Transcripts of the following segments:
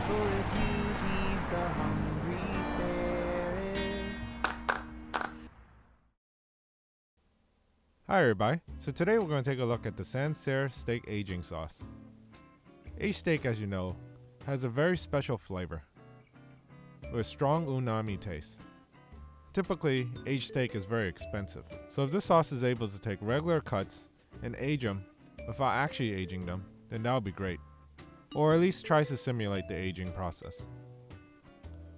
for reviews, he's the hungry ferret. Hi everybody, so today we're going to take a look at the Sansaire steak aging sauce. Aged steak, as you know, has a very special flavor with a strong umami taste. Typically, aged steak is very expensive, so if this sauce is able to take regular cuts and age them without actually aging them, then that would be great. Or at least tries to simulate the aging process.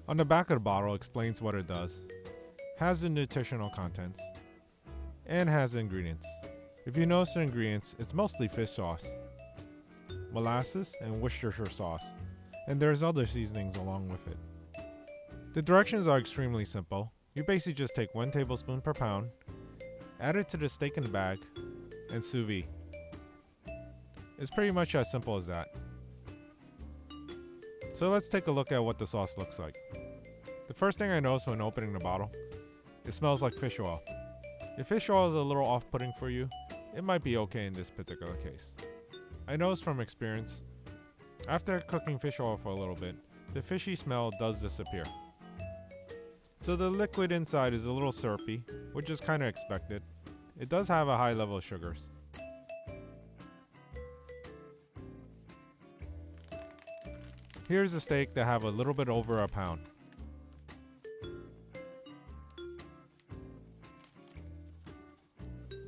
On the back of the bottle explains what it does, has the nutritional contents, and has the ingredients. If you notice the ingredients, it's mostly fish sauce, molasses, and Worcestershire sauce, and there's other seasonings along with it. The directions are extremely simple. You basically just take 1 tablespoon per pound, add it to the steak in the bag, and sous vide. It's pretty much as simple as that. So let's take a look at what the sauce looks like. The first thing I noticed when opening the bottle, it smells like fish oil. If fish oil is a little off-putting for you, it might be okay in this particular case. I noticed from experience, after cooking fish oil for a little bit, the fishy smell does disappear. So the liquid inside is a little syrupy, which is kind of expected. It does have a high level of sugars. Here's a steak that have a little bit over a pound.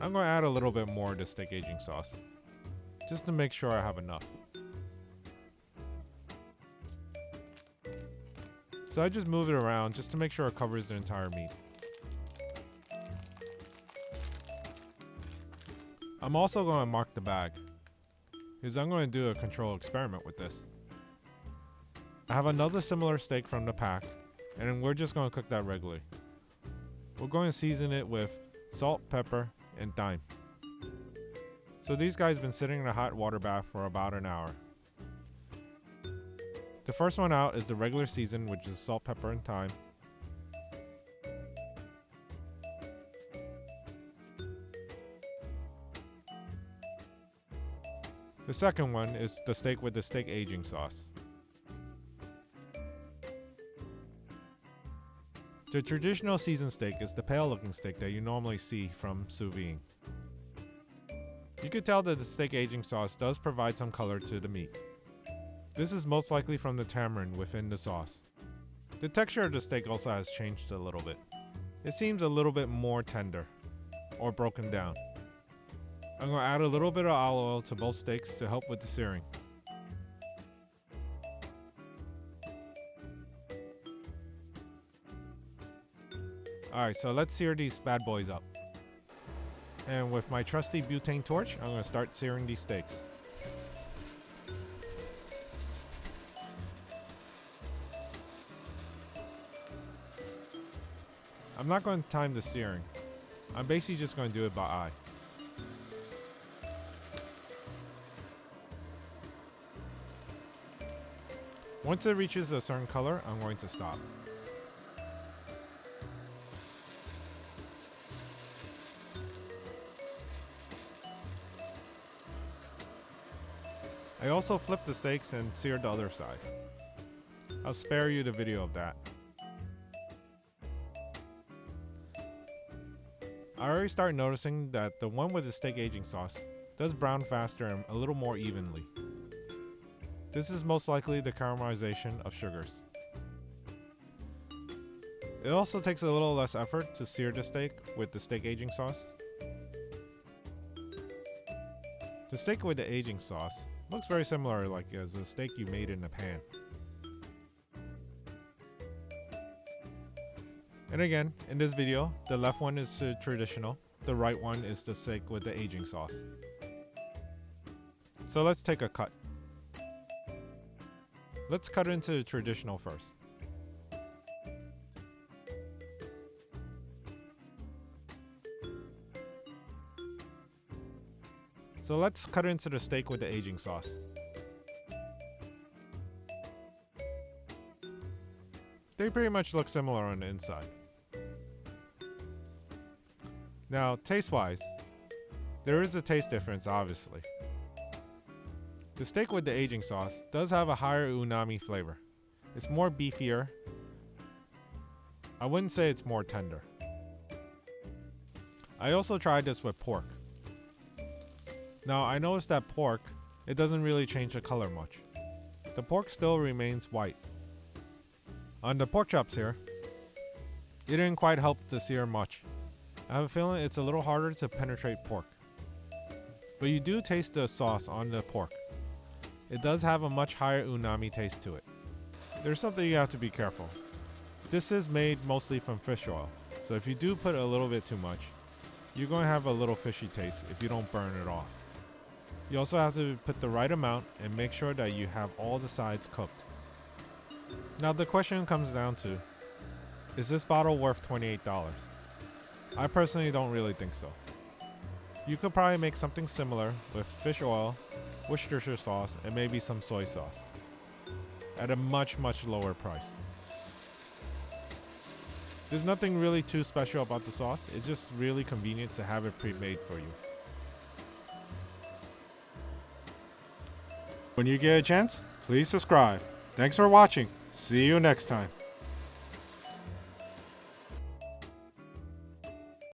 I'm going to add a little bit more to steak aging sauce, just to make sure I have enough. So I just move it around just to make sure it covers the entire meat. I'm also going to mark the bag, because I'm going to do a control experiment with this. I have another similar steak from the pack, and then we're just going to cook that regularly. We're going to season it with salt, pepper, and thyme. So these guys have been sitting in a hot water bath for about an hour. The first one out is the regular season, which is salt, pepper, and thyme. The second one is the steak with the steak aging sauce. The traditional seasoned steak is the pale looking steak that you normally see from sous vide. You could tell that the steak aging sauce does provide some color to the meat. This is most likely from the tamarind within the sauce. The texture of the steak also has changed a little bit. It seems a little bit more tender, or broken down. I'm going to add a little bit of olive oil to both steaks to help with the searing. Alright, so let's sear these bad boys up. And with my trusty butane torch, I'm going to start searing these steaks. I'm not going to time the searing. I'm basically just going to do it by eye. Once it reaches a certain color, I'm going to stop. I also flipped the steaks and seared the other side. I'll spare you the video of that. I already started noticing that the one with the steak aging sauce does brown faster and a little more evenly. This is most likely the caramelization of sugars. It also takes a little less effort to sear the steak with the steak aging sauce. The steak with the aging sauce looks very similar like as a steak you made in a pan. And again, in this video, the left one is the traditional, the right one is the steak with the aging sauce. So let's take a cut. Let's cut into the traditional first. So let's cut into the steak with the aging sauce. They pretty much look similar on the inside. Now, taste-wise, there is a taste difference, obviously. The steak with the aging sauce does have a higher umami flavor. It's more beefier. I wouldn't say it's more tender. I also tried this with pork. Now I noticed that pork, it doesn't really change the color much. The pork still remains white. On the pork chops here, it didn't quite help the sear much. I have a feeling it's a little harder to penetrate pork. But you do taste the sauce on the pork. It does have a much higher umami taste to it. There's something you have to be careful. This is made mostly from fish oil, so if you do put a little bit too much, you're going to have a little fishy taste if you don't burn it off. You also have to put the right amount and make sure that you have all the sides cooked. Now the question comes down to, is this bottle worth $28? I personally don't really think so. You could probably make something similar with fish oil, Worcestershire sauce, and maybe some soy sauce at a much lower price. There's nothing really too special about the sauce, it's just really convenient to have it pre-made for you. When you get a chance, please subscribe. Thanks for watching. See you next time.